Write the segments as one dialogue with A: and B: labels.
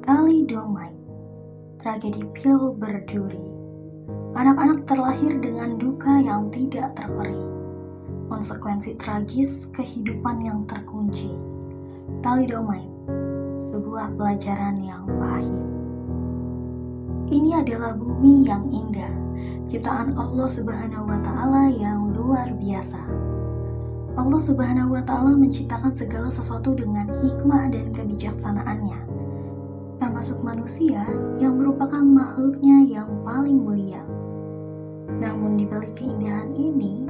A: Thalidomide, tragedi pil berduri. Anak-anak terlahir dengan duka yang tidak terperi, konsekuensi tragis kehidupan yang terkunci. Thalidomide, sebuah pelajaran yang pahit. Ini adalah bumi yang indah, ciptaan Allah Subhanahu wa Ta'ala yang luar biasa. Allah Subhanahu wa Ta'ala menciptakan segala sesuatu dengan hikmah dan kebijaksanaannya, termasuk manusia yang merupakan makhluknya yang paling mulia. Namun di balik keindahan ini,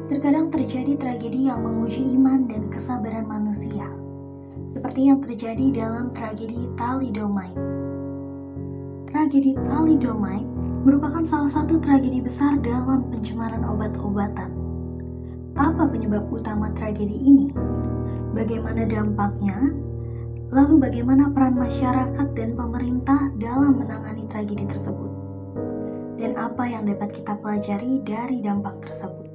A: terkadang terjadi tragedi yang menguji iman dan kesabaran manusia, seperti yang terjadi dalam tragedi Thalidomide. Tragedi Thalidomide merupakan salah satu tragedi besar dalam pencemaran obat-obatan. Apa penyebab utama tragedi ini? Bagaimana dampaknya? Lalu bagaimana peran masyarakat dan pemerintah dalam menangani tragedi tersebut? Dan apa yang dapat kita pelajari dari dampak tersebut?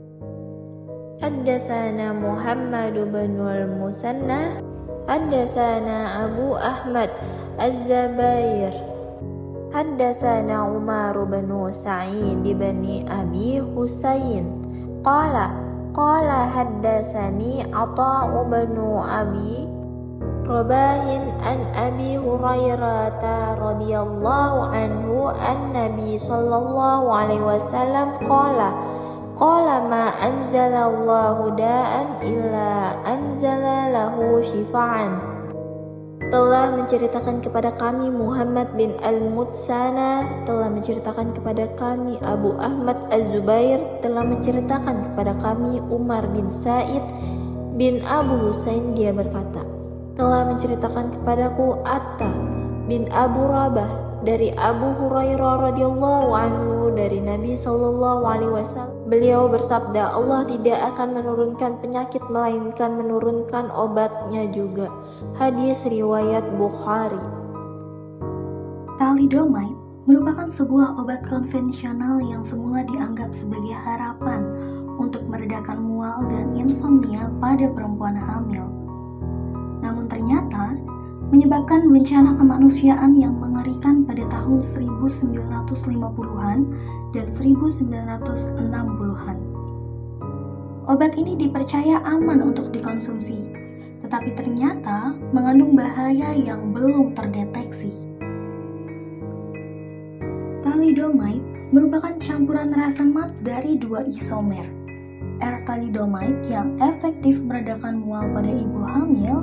B: Haddatsana Muhammad bin al-Musanna, haddatsana Abu Ahmad Az-Zubair, haddatsana Umar bin Sa'id bin Abi Husain, qala haddatsani Atha bin Abi Rabahin an Abi Hurairah radhiyallahu anhu an-Nabi sallallahu alaihi wasallam qala ma anzalallahu da'an illa anzala lahu shifaan. Telah menceritakan kepada kami Muhammad bin al-Mutsana, telah menceritakan kepada kami Abu Ahmad Az-Zubair, telah menceritakan kepada kami Umar bin Sa'id bin Abu Husain, dia berkata, telah menceritakan kepadaku Atta bin Abu Rabah dari Abu Hurairah radhiyallahu anhu dari Nabi sallallahu alaihi wasallam. Beliau bersabda, Allah tidak akan menurunkan penyakit melainkan menurunkan obatnya juga. Hadis riwayat Bukhari.
A: Thalidomide merupakan sebuah obat konvensional yang semula dianggap sebagai harapan untuk meredakan mual dan insomnia pada perempuan hamil. Namun ternyata menyebabkan bencana kemanusiaan yang mengerikan pada tahun 1950-an dan 1960-an. Obat ini dipercaya aman untuk dikonsumsi, tetapi ternyata mengandung bahaya yang belum terdeteksi. Thalidomide merupakan campuran rasamat dari dua isomer, R-thalidomide yang efektif meredakan mual pada ibu hamil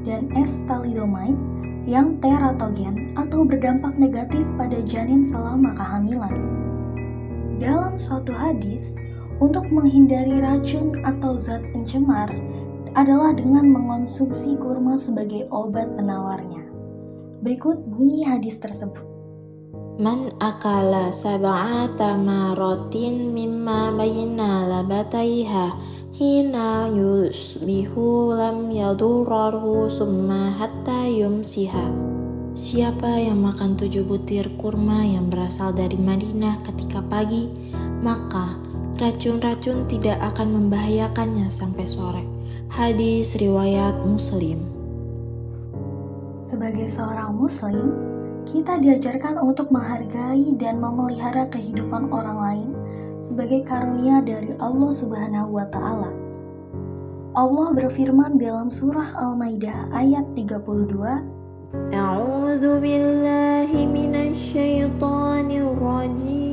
A: dan S-thalidomide yang teratogen atau berdampak negatif pada janin selama kehamilan. Dalam suatu hadis, untuk menghindari racun atau zat pencemar adalah dengan mengonsumsi kurma sebagai obat penawarnya. Berikut bunyi hadis tersebut.
B: Man akala sab'ata maratin mimma bayna labataiha hina yusbihu lam yadurrahu summa hatta yumsiha. Siapa yang makan 7 butir kurma yang berasal dari Madinah ketika pagi, maka racun-racun tidak akan membahayakannya sampai sore. Hadis riwayat Muslim.
A: Sebagai seorang muslim, kita diajarkan untuk menghargai dan memelihara kehidupan orang lain sebagai karunia dari Allah Subhanahu wa Ta'ala. Allah berfirman dalam surah Al-Maidah ayat 32,
B: A'udzu billahi minasy syaithanir rajim.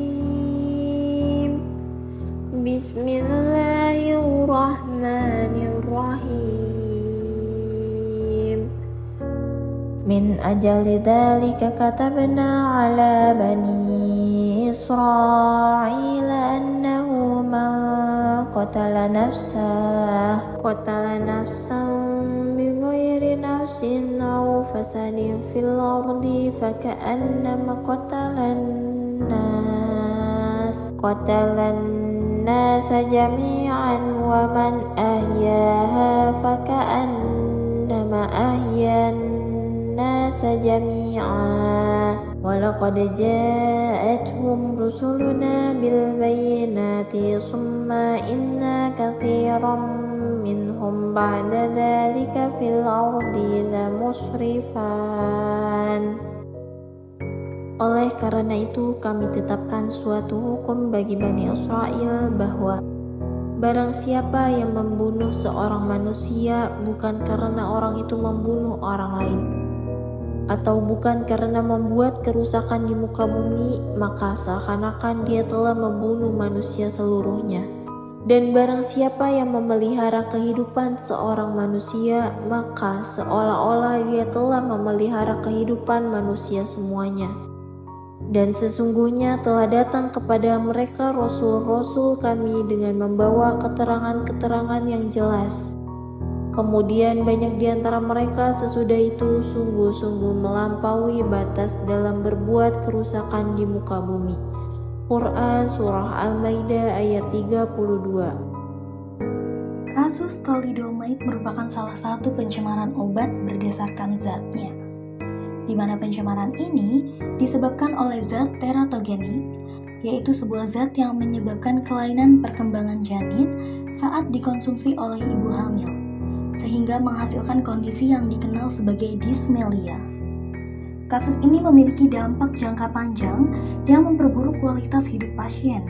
B: Bismillahirrahmanirrahim. Min ajali dzalika katabna ala bani Israil annahu man qatala nafsan bighairi nafsin aw fasadin fil ardi faka'annama qatalan nas jami'an wa man ahyaha faka'annama ahyan nas jami'an. Walaqad ja'atuhum rusuluna bil bayyinati summa inna katsiran minhum ba'da dzalika fil ardi la musrifan. Oleh karena itu kami tetapkan suatu hukum bagi Bani Israel bahwa barang siapa yang membunuh seorang manusia bukan karena orang itu membunuh orang lain, atau bukan karena membuat kerusakan di muka bumi, maka seakan-akan dia telah membunuh manusia seluruhnya. Dan barang siapa yang memelihara kehidupan seorang manusia, maka seolah-olah dia telah memelihara kehidupan manusia semuanya. Dan sesungguhnya telah datang kepada mereka rasul-rasul kami dengan membawa keterangan-keterangan yang jelas. Kemudian banyak di antara mereka sesudah itu sungguh-sungguh melampaui batas dalam berbuat kerusakan di muka bumi. Quran Surah Al-Maidah ayat 32.
A: Kasus thalidomide merupakan salah satu pencemaran obat berdasarkan zatnya, di mana pencemaran ini disebabkan oleh zat teratogenik, yaitu sebuah zat yang menyebabkan kelainan perkembangan janin saat dikonsumsi oleh ibu hamil, sehingga menghasilkan kondisi yang dikenal sebagai dysmelia. Kasus ini memiliki dampak jangka panjang yang memperburuk kualitas hidup pasien.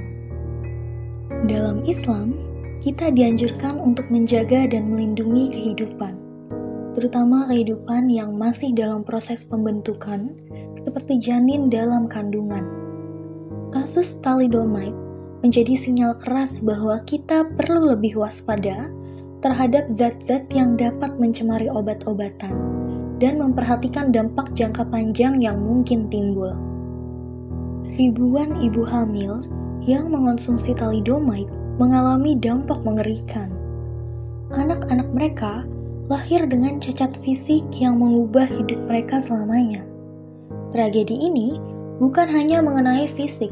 A: Dalam Islam, kita dianjurkan untuk menjaga dan melindungi kehidupan, terutama kehidupan yang masih dalam proses pembentukan, seperti janin dalam kandungan. Kasus thalidomide menjadi sinyal keras bahwa kita perlu lebih waspada terhadap zat-zat yang dapat mencemari obat-obatan dan memperhatikan dampak jangka panjang yang mungkin timbul. Ribuan ibu hamil yang mengonsumsi thalidomide mengalami dampak mengerikan. Anak-anak mereka lahir dengan cacat fisik yang mengubah hidup mereka selamanya. Tragedi ini bukan hanya mengenai fisik,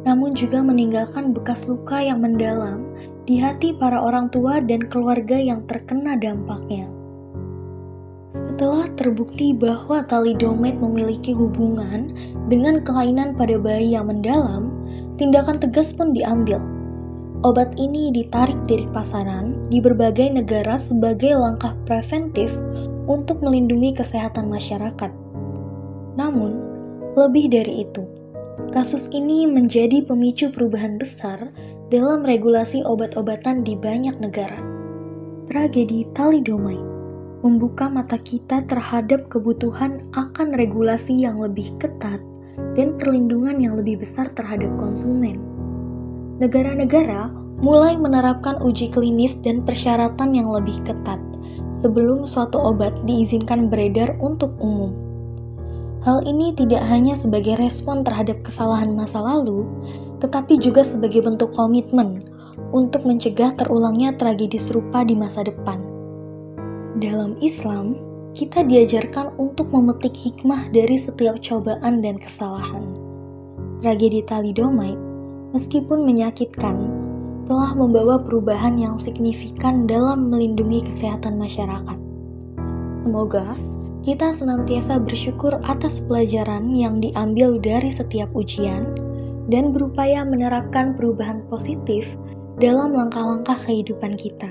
A: namun juga meninggalkan bekas luka yang mendalam di hati para orang tua dan keluarga yang terkena dampaknya. Setelah terbukti bahwa thalidomide memiliki hubungan dengan kelainan pada bayi yang mendalam, tindakan tegas pun diambil. Obat ini ditarik dari pasaran di berbagai negara sebagai langkah preventif untuk melindungi kesehatan masyarakat. Namun, lebih dari itu, kasus ini menjadi pemicu perubahan besar dalam regulasi obat-obatan di banyak negara. Tragedi thalidomide membuka mata kita terhadap kebutuhan akan regulasi yang lebih ketat dan perlindungan yang lebih besar terhadap konsumen. Negara-negara mulai menerapkan uji klinis dan persyaratan yang lebih ketat sebelum suatu obat diizinkan beredar untuk umum. Hal ini tidak hanya sebagai respon terhadap kesalahan masa lalu, tetapi juga sebagai bentuk komitmen untuk mencegah terulangnya tragedi serupa di masa depan. Dalam Islam, kita diajarkan untuk memetik hikmah dari setiap cobaan dan kesalahan. Tragedi thalidomide, meskipun menyakitkan, telah membawa perubahan yang signifikan dalam melindungi kesehatan masyarakat. Semoga kita senantiasa bersyukur atas pelajaran yang diambil dari setiap ujian dan berupaya menerapkan perubahan positif dalam langkah-langkah kehidupan kita.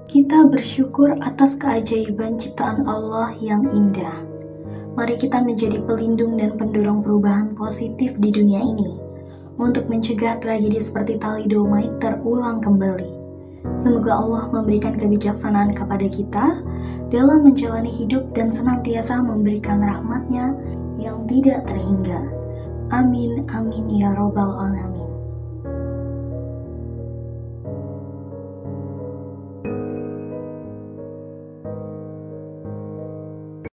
A: Kita bersyukur atas keajaiban ciptaan Allah yang indah. Mari kita menjadi pelindung dan pendorong perubahan positif di dunia ini untuk mencegah tragedi seperti thalidomide terulang kembali. Semoga Allah memberikan kebijaksanaan kepada kita dalam menjalani hidup dan senantiasa memberikan rahmat-Nya yang tidak terhingga. Amin, amin ya robbal alamin.